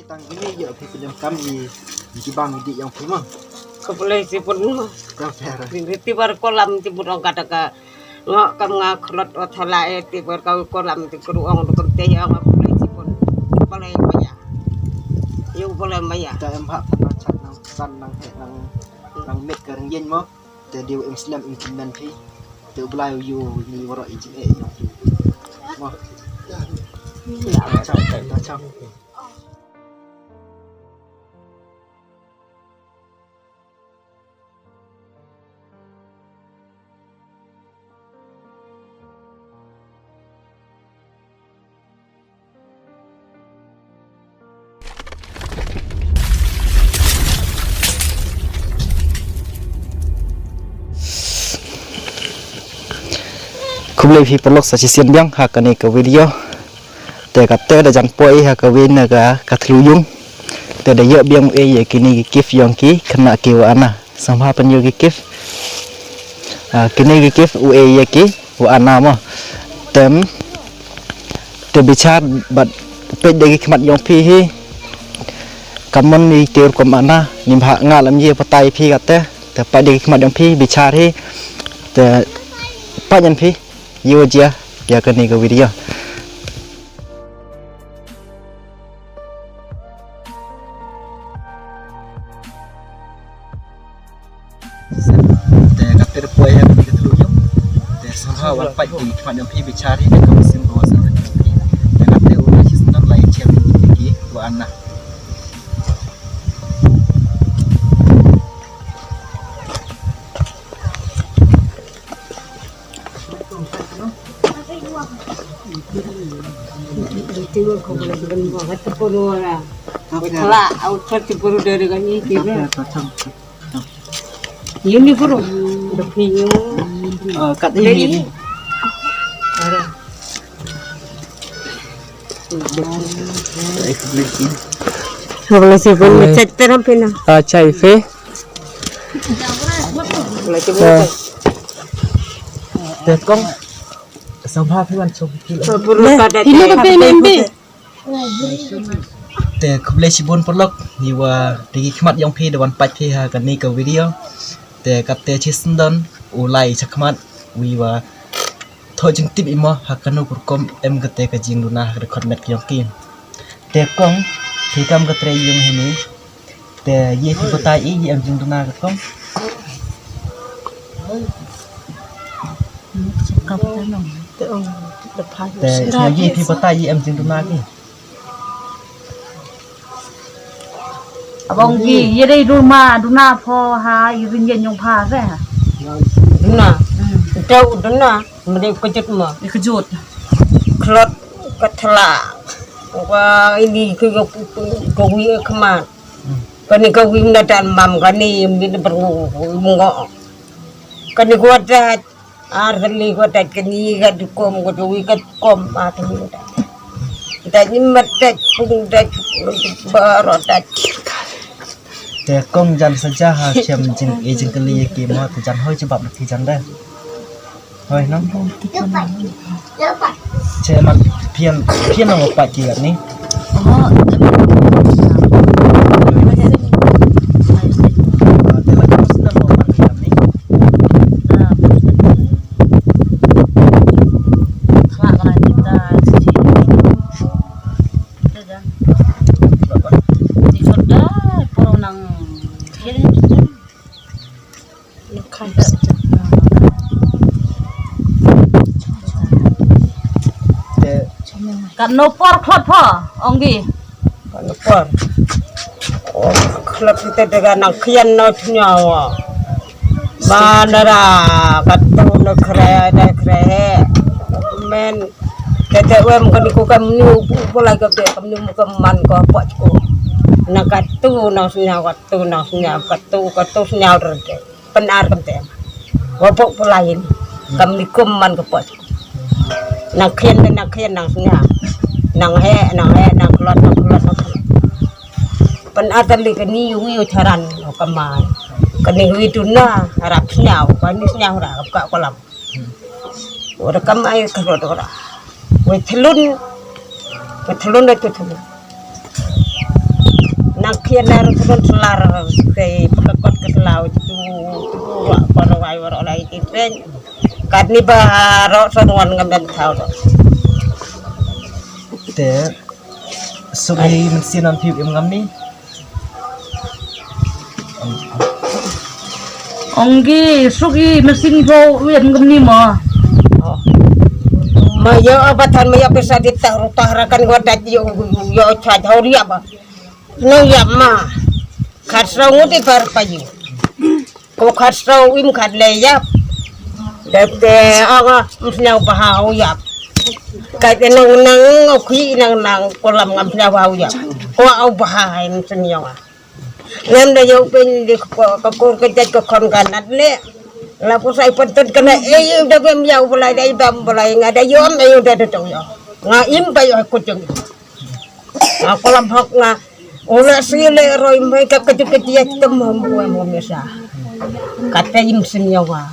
tang ini ya film kami di bang di yang prima Kepala si pun kafir tibar kolam tibur orang kata ka ngak kam ngak kelot othala tibar kau kolam ti keruang untuk teh yang kepala si pun kepala maya yêu kepala maya ta em hak pernah chat nang san nang he nang met kereng yen mo te dia Islam implement pi te belai you ni wara ijin yang mo macam không lấy phi pelok sa chisian biang ha kani ka video te ka te da jan poi ha ka win na ka thluyung te da yo biang e ye kini ki kif yong ki khna ki wa ana samha pan yo ki kif kini ki kif u e ye ki wa ana mo tem te bichar bat pe de ki khmat yong phi hi kamon ni te ko mana nim ha nga lam ye patai phi ka te pa de ki khmat yong phi bichar hi te pa jan phi yêu chia ya cái này cái video te kapter poi ya ni ketelu yo te somehow wan pai di fan yang pi bicara ni ka musim bawa sa te kapter ulah chisnan lai chem ki wa anna tibar kau boleh berdua kata puru lah betul outfit puru dari kami tibar ini puru lebih kat ini ada boleh sih pun macet terang pina chai fe boleh coba te kong somehow phi wan chom ki puru kada Ini ke PMB? te kble sibon polok ni wa digi khmat yong phi de wan pai phi ha kan ni ka video te kapte chisndon ulai chakmat wi wa tho jing tip imo ha kanu kurkom em gate ka jing luna record met yong ki te kong thi kam ka tre yung hini te ye thi patai i em jing luna ka kong te ye thi patai i em jing luna ki Abang Gi, ye dai rumah duna pho ha irin yen yong pha se ha. duna tahu duna mereka kejut mah Kejut. kelot ketela wah ini ke gawi kemat kani gawi mendadak mam kani ini berngok kani kuadat arli kuadat kani gadukom gawi katkom atni dan ini medat pun dak barodat te kong jan saja ha chem jing e jing kali ki mo te jan hoi chbab thi jan da hoi nang che man phian no pa ki ni te la kos na mo pa ki ni Kelak kalau kita siji. Ada. Di soda poro nang kiri. Lekai. te Kan nopor klot pho, Onggi. Kenapa? Oh, kalau kita dengan kian nak nyawa, mana lah kata nak kere, men, kita wem kan ikut kami pula kita kami muka man kau apa cikgu, nak katu senyawa rende, benar kente, wapok pula ini, kami kuman kau apa cikgu, nak kian nang senyawa. Nang kelot pen atali kani yungi ucaran kaman kani widuna harap senyaw kani senyaw ra ka kolam ora kam ay kelot ora we thelun itu kian naruh turun selar ke pekot ke selau itu parawai waralai itu kan ni baru seruan ngambil tahu แต่สุขีมันสินอนผิวเอ็มงำนี่ Onggi sugi mesin po wien gumni mo. Mayo abatan mayo bisa ditahrakan wadat yo caj hori apa no ya ma khasrau nguti par payu ko khasrau im khat le yap dete aga musnya bahau yap kai nang nang khi nang kolam ngam nya bahau yap ko au bahai musnya ngam da yo pen di ko kejat ko kon kanat le la pusai pentet kena udah bem yau bulai dai bam bulai ngada yom udah datang yo nga im pa yo kucing aku lampak nga ora sile roi mai ka kecil tem mo mesa kata im senyawa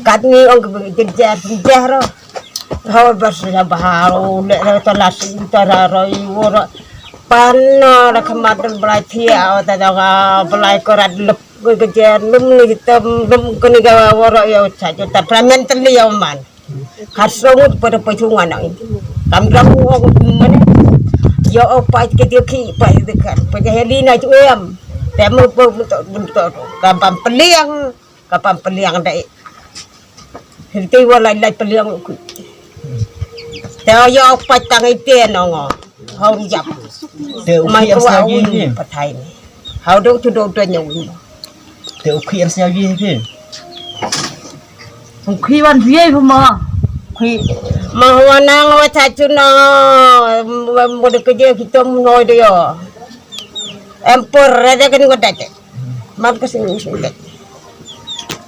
kat ni ong kerja ro hawa basya baharo le talas tara roi wora panno rakamadan bulai thia ta daga bulai korat lep kejar lum ni hitam lum kini gawa wara ya saja terramen terliau man khasrong pada pacungan ini kamdang uang mana ya apa kita ki pa dekat pada helina cuem temu bentuk kapan peliang dai hirti wala lai peliang ku tao ya apa tang ite nongo hau jap แต่อุคีอันเสียวยี่พี่ pathai ni hau do tu do nyu แต่อุคีอันเสียวยี่พี่ Onggi wan vie po mo. khi mà hoa nang hoa cha chú nó một cái gì kita nói đấy à em per ada kan gua dah mak kesini sini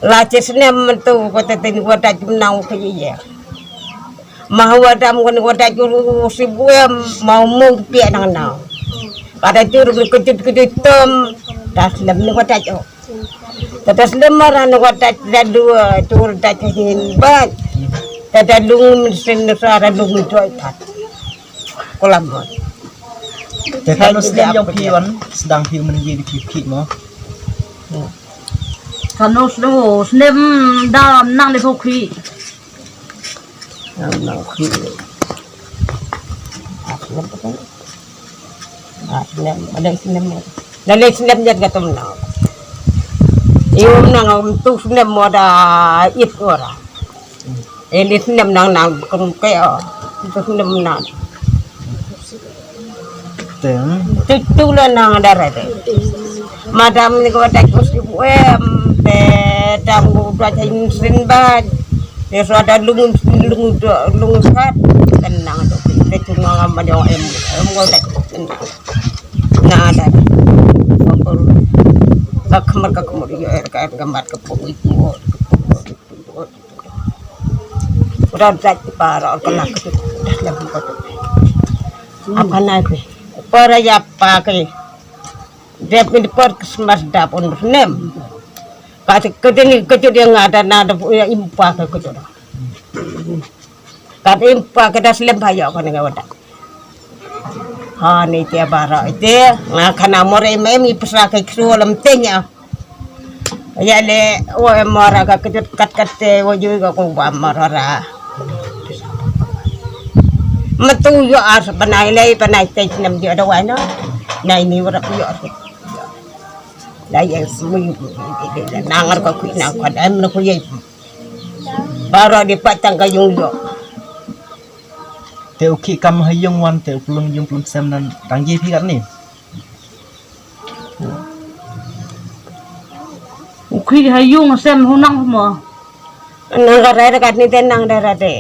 lah cisne mentu kota tadi gua dah menang ke ya mà hoa đam gua dah juru sibu em mau mung pia nang nang kada juru kejut tem dah lem ni gua dah terus lemaran gua dah dua tur dah hin bat tada lung mesin nusara lung joy tat kolam hon แต่ถ้าเราเสียยองพี่วันสดงผิวมันยีผิวผิดมั้ง Kanus lo snem dam nang le po kri. nang khi ada sinem jat gatum nang ium nang tu sinem moda it ora elit sinem nang kum kaya tu sinem nang แต่ tu la nang darah de madam ni ko tak kusi em te dam ko bacain sinbad dia ada lungu sat tenang tu dia cuma ngam dia em ko tak nah ada tak kemar ya kan gambar kepung itu udah tak para kena ke dah lebih kau apa naik para ya pakai dia pilih per kemas dapun nem kata ketini kecil yang ada nada punya impa ke kecil kata impa kita selim bayar kan dengan wadah ha ni dia bara itu nah karena more memi pesra ke kesulam tenya ya le o mora ka kecil kat o juga ko marara metu yo as panai teh nem dia ada wana nai ni wara yo dai semui nangar ko kuina ko am na ko yai bara di patang kayung yo แต่อุคีกำให้ยงวันแต่อุปลุงยงปลุงเซมนั้นดังยี่พี่กันนี่ Onggi hayung sem hunang po mo. nang garai dekat ni tenang darah de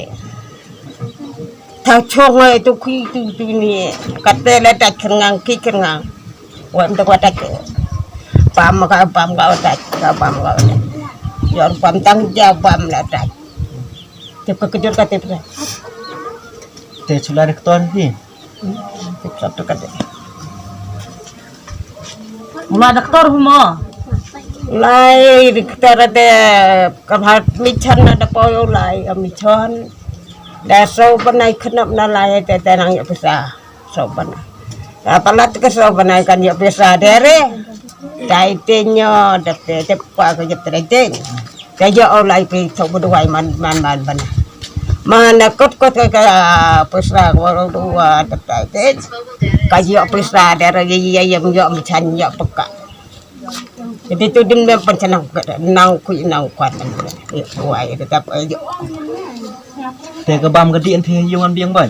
thao chong tu khi tu ni kate le tak kengang ki kengang wan tak watak pam ka watak pam ka yor pam tang ja pam la tak te kejur kate pre แต่ชุลาเด็กตอนพี่ satu kate Mula doktor po mo. lai kita ada kabar michan ada poyo lai michan dah so panai kenap na lai te tenang ya bisa so panai Apalat kesel benaikan ya pesa dere. Taitenyo dete cepat ke jetreting. Kaya olai pe coba dua man ban. Mana kot ke pesa orang dua taiten. Kaya pesa dere yang mecan ya peka. Jadi tu dia memang senang nang kuat wah tetap aja. แต่กระบำกระดิ่งที่ยงอันเบียงบ่อย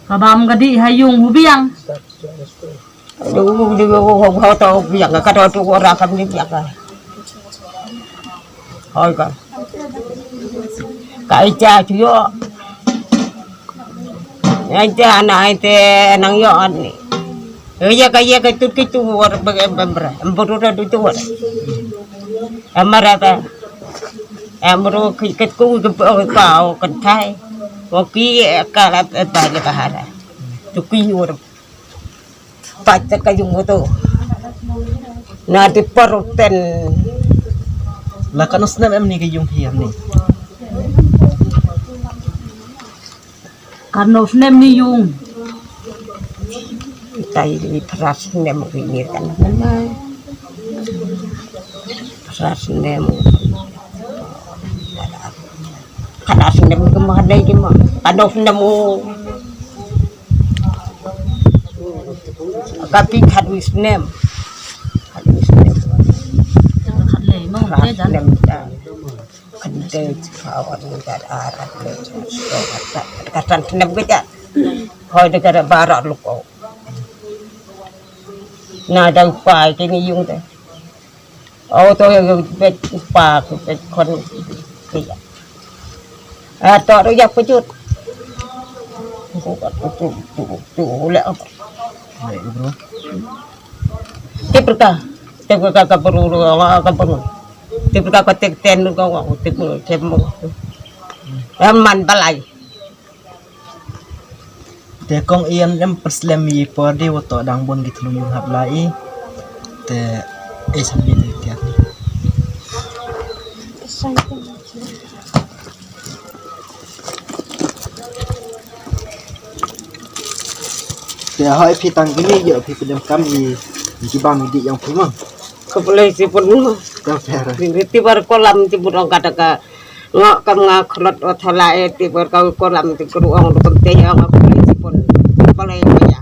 Kabam gadi hayung hubiang. Dulu kau tahu biang kata tu orang kami biang kan. Hoi kan. Kai cha juga. Aja anak itu nang yo ni. Ya kaya itu orang berbera. Emburu tu tu. Amara ta. Amru ketku kau kentai. Kopi kalat tadi kahara. Tukui orang. Pacar kayung itu. Nanti peruten. Lah kan usnam em ni kayung hiam ni. Karena usnem ni yung. Tai peras nem ini kan mana. Peras nem. Peras nem kemana gimana? Kalau nem tapi hadis nem. Khatlei mau Peras ke jan. nem dah. Kende kawan dekat arah katan nem kita. Hoi dekat barat luko. Nada upah kini yung tu. Oh tu bet upah bet kon dia. Tak ada yang pejut. Tu lek apa? Baik bro. Tiba ka perlu perlu. Tiba ka ten kau tiba cemu. Aman balai. แต่กองเอียนยังปสเลมีพอดีว่าต่อดังบนกิทลุงหับลายแต่ไอ้ฉันมีแต่เดียดนี่แต่ให้พี่ตังกินี่เยอะพี่เป็นดำกำอีที่บ้านมีดีอย่างพี่มั้ง Kepulai si penuh. เจ้าแพ้เลย Tiba kolam tiba orang kata ka ngak kam ngakhlot othalai tiba kau kolam tiba orang penting yang aku si pun boleh maya.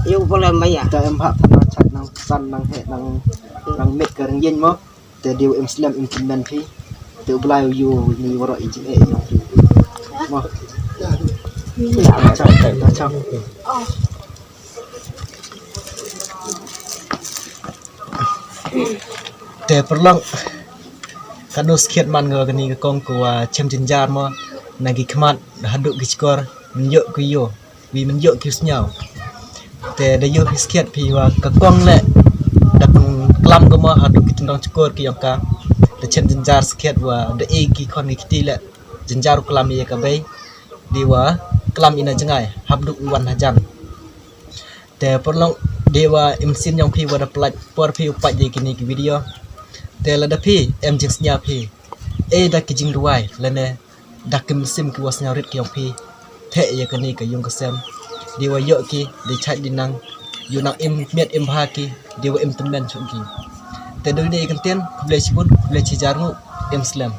You boleh maya. แต่เอ็มหักธนาชัดนางสั้นนางแหนางเม็ดกระเย็นมั้งแต่เดียวเอ็มสเลมอิมพิเมนพี่เดี๋ยวบลายอยู่มีวรอิจิเอ๋อย่างพี่มั้งชอบแต่พลังกันดูสเกียดมันเงากันนี่ก็กองกัวเชมจินจารมั้งนักกิขมัดหัดดุกิจกรมันเยอะกุยโยวีมันเยอะคิวส์เงาแต่ได้เยอะพิสเกียดพี่ว่ากะกองแหละดับกลัมก็มาหัดดุกิจน้องจิกรกี่ยองกาแต่เชมจินจารสเกียดว่าได้เอกี่คนนี่คิดดีแหละจินจารุกลัมเยกับไปดีว่ากลัมอินะจังไงหับดุวันหัจันแต่พลังdewa imsin yang pi wada plat por pi upat je kini ki video te la da pi em jing snya pi da ki jing ruai la ne da kim sim ki was nya rit ki yang pi the ye kani ka yung ka sem dewa yo ki de chat dinang yu nang im miet im ha ki dewa im temen chu ki te do de kan ten ble chibun ble chijar ngu im slam